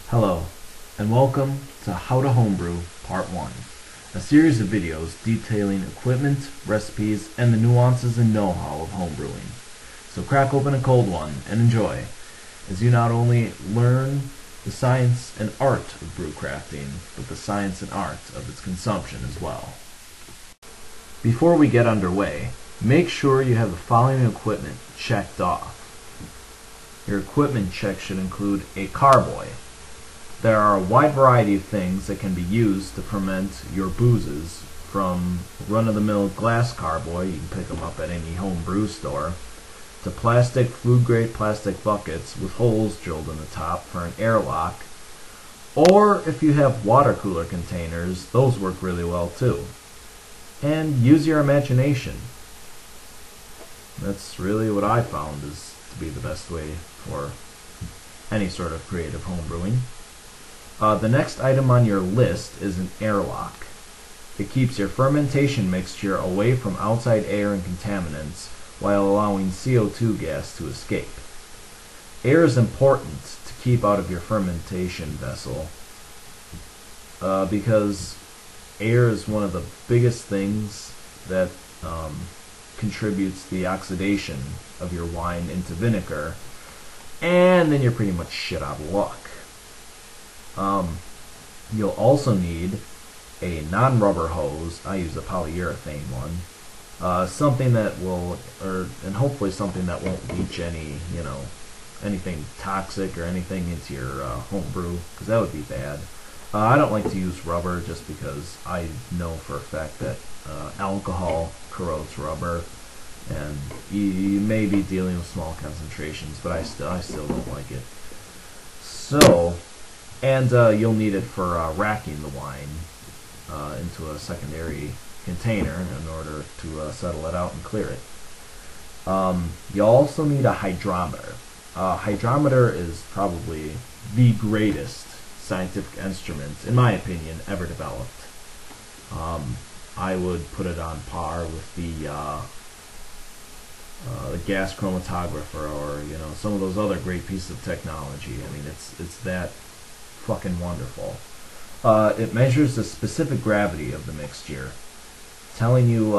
Hello, and welcome to How to Homebrew Part 1, a series of videos detailing equipment, recipes, and the nuances and know-how of homebrewing. So crack open a cold one and enjoy, as you not only learn the science and art of brew crafting, but the science and art of its consumption as well. Before we get underway, make sure you have the following equipment checked off. Your equipment check should include a carboy. There are a wide variety of things that can be used to ferment your boozes, from run-of-the-mill glass carboy, you can pick them up at any home brew store, to plastic, food-grade plastic buckets with holes drilled in the top for an airlock, or if you have water cooler containers, those work really well too. And use your imagination. That's really what I found is to be the best way for any sort of creative home brewing. The next item on your list is an airlock. It keeps your fermentation mixture away from outside air and contaminants while allowing CO2 gas to escape. Air is important to keep out of your fermentation vessel because air is one of the biggest things that contributes the oxidation of your wine into vinegar, and then you're pretty much shit out of luck. You'll also need a non-rubber hose. I use a polyurethane one. Something that will, and hopefully something that won't leach anything toxic or anything into your home brew, because that would be bad. I don't like to use rubber just because I know for a fact that alcohol corrodes rubber, and you may be dealing with small concentrations, but I still don't like it. So, and you'll need it for racking the wine into a secondary container in order to settle it out and clear it. You'll also need a hydrometer. Hydrometer is probably the greatest scientific instrument, in my opinion, ever developed. I would put it on par with the gas chromatographer, or some of those other great pieces of technology. I mean, it's that fucking wonderful. It measures the specific gravity of the mixture, telling you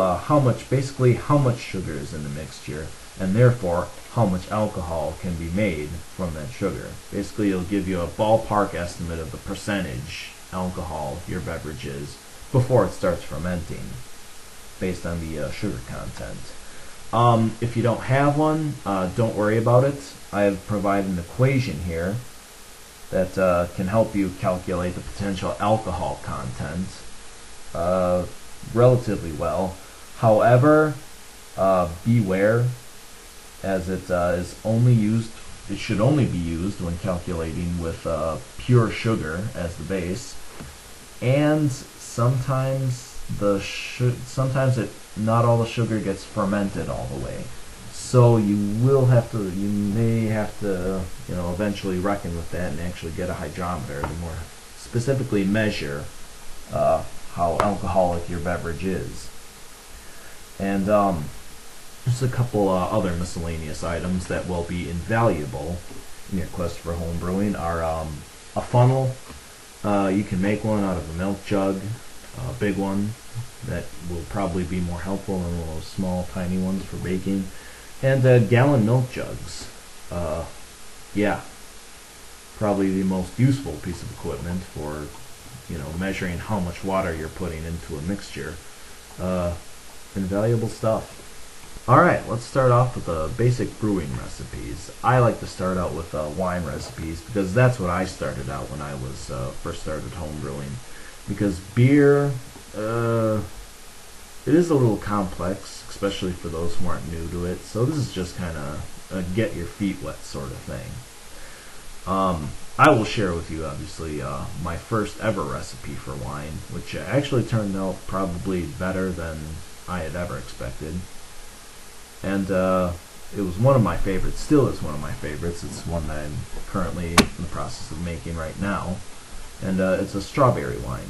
basically how much sugar is in the mixture, and therefore how much alcohol can be made from that sugar. Basically, it'll give you a ballpark estimate of the percentage alcohol your beverage is before it starts fermenting, based on the sugar content. If you don't have one, don't worry about it. I have provided an equation here that can help you calculate the potential alcohol content relatively well. However, beware, as it should only be used when calculating with pure sugar as the base, and sometimes not all the sugar gets fermented all the way. So you may have to, eventually reckon with that and actually get a hydrometer to more specifically measure how alcoholic your beverage is. And just a couple other miscellaneous items that will be invaluable in your quest for home brewing are a funnel. You can make one out of a milk jug, a big one that will probably be more helpful than one of those small, tiny ones for baking. And gallon milk jugs. Yeah, probably the most useful piece of equipment for, measuring how much water you're putting into a mixture. Invaluable stuff. Alright, let's start off with the basic brewing recipes. I like to start out with wine recipes because that's what I started out when I was first started home brewing. Because beer, it is a little complex, especially for those who aren't new to it. So this is just kind of a get your feet wet sort of thing. I will share with you, obviously, my first ever recipe for wine, which actually turned out probably better than I had ever expected. And it was one of my favorites, still is one of my favorites. It's one that I'm currently in the process of making right now. And it's a strawberry wine.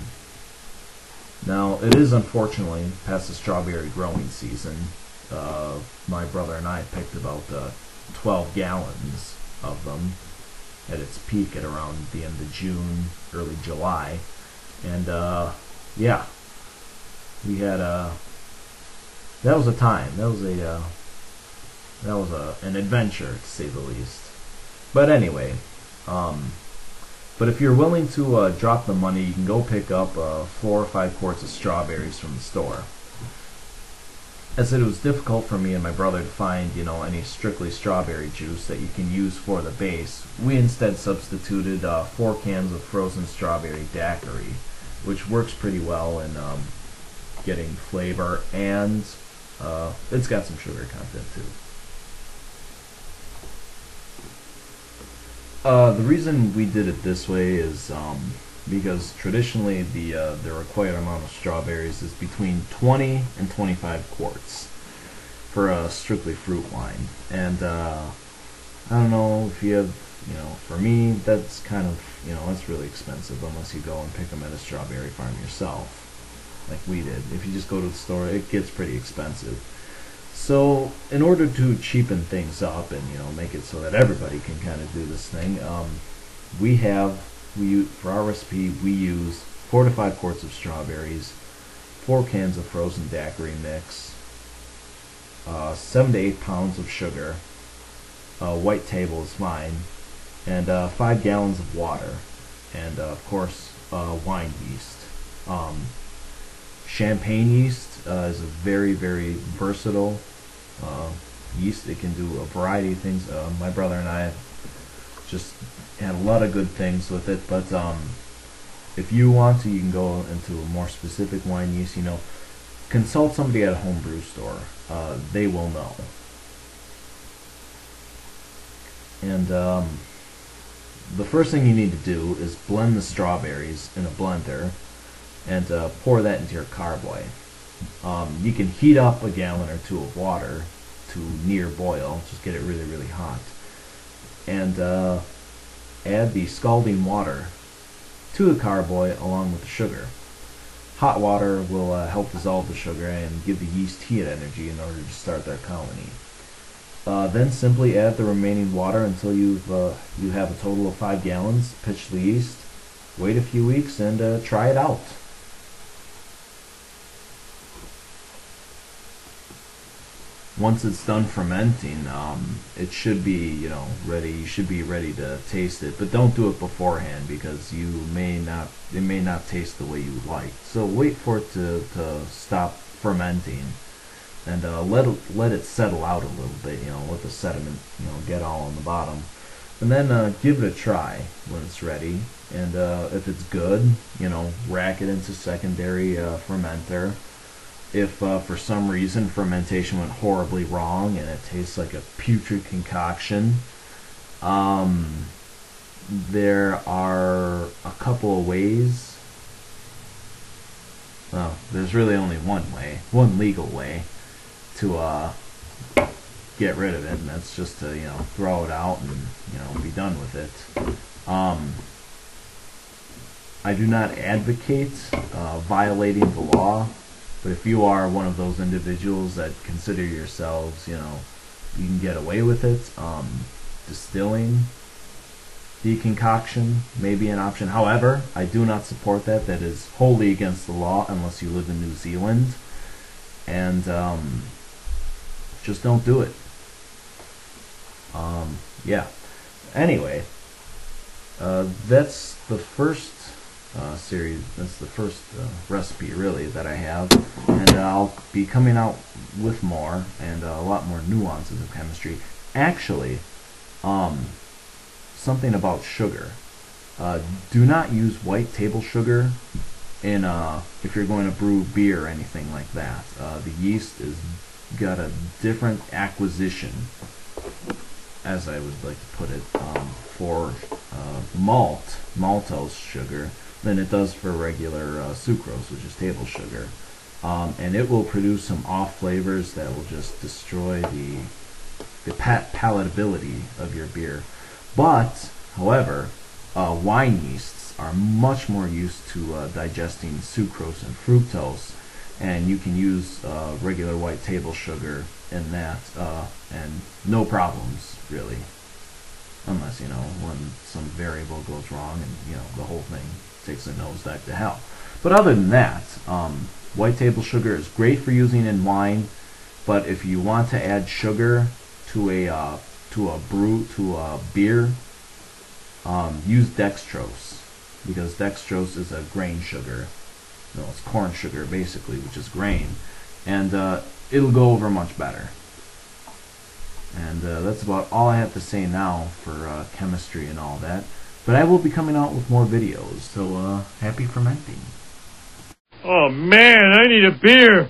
Now, it is unfortunately past the strawberry growing season. My brother and I picked about 12 gallons of them. at its peak at around the end of June, early July. And yeah, we had that was a time. That was an adventure, to say the least. But anyway, but if you're willing to drop the money, you can go pick up 4 or 5 quarts of strawberries from the store. I said it was difficult for me and my brother to find, any strictly strawberry juice that you can use for the base. We instead substituted 4 cans of frozen strawberry daiquiri, which works pretty well in getting flavor, and it's got some sugar content too. The reason we did it this way is because traditionally the required amount of strawberries is between 20 and 25 quarts for a strictly fruit wine. And I don't know if you have, for me that's kind of, that's really expensive unless you go and pick them at a strawberry farm yourself, like we did. If you just go to the store, it gets pretty expensive. So in order to cheapen things up and make it so that everybody can kind of do this thing, for our recipe we use 4 to 5 quarts of strawberries, 4 cans of frozen daiquiri mix, 7 to 8 pounds of sugar, white table is fine, and 5 gallons of water, and of course wine yeast. Champagne yeast is a very, very versatile yeast. It can do a variety of things. My brother and I just had a lot of good things with it, but if you want to, you can go into a more specific wine yeast. Consult somebody at a homebrew store. They will know. And the first thing you need to do is blend the strawberries in a blender and pour that into your carboy. You can heat up a gallon or 2 of water to near boil, just get it really, really hot, and add the scalding water to the carboy along with the sugar. Hot water will help dissolve the sugar and give the yeast heat energy in order to start their colony. Then simply add the remaining water until you have a total of 5 gallons. Pitch the yeast, wait a few weeks, and try it out. Once it's done fermenting, it should be, ready. You should be ready to taste it, but don't do it beforehand because it may not taste the way you would like. So wait for it to stop fermenting, and let it settle out a little bit. Let the sediment, get all on the bottom, and then give it a try when it's ready. And if it's good, rack it into secondary fermenter. If for some reason fermentation went horribly wrong and it tastes like a putrid concoction, there are a couple of ways. Well, there's really only one legal way to get rid of it, and that's just to throw it out and be done with it. I do not advocate violating the law. But if you are one of those individuals that consider yourselves, you can get away with it, distilling the concoction may be an option. However, I do not support that. That is wholly against the law unless you live in New Zealand. And just don't do it. Yeah. Anyway, that's the first series. That's the first recipe really that I have, and I'll be coming out with more and a lot more nuances of chemistry. Actually, something about sugar. Do not use white table sugar in if you're going to brew beer or anything like that. The yeast is got a different acquisition, as I would like to put it, for maltose sugar than it does for regular sucrose, which is table sugar. And it will produce some off flavors that will just destroy the palatability of your beer. But, however, wine yeasts are much more used to digesting sucrose and fructose, and you can use regular white table sugar in that, and no problems, really. unless, you know, when some variable goes wrong and, you know, the whole thing takes a nosedive to hell. But other than that, white table sugar is great for using in wine, but if you want to add sugar to a beer, use dextrose, because dextrose is a grain sugar. No, it's corn sugar basically, which is grain, and it'll go over much better. And that's about all I have to say now for chemistry and all that. But I will be coming out with more videos, so happy fermenting. Oh man, I need a beer.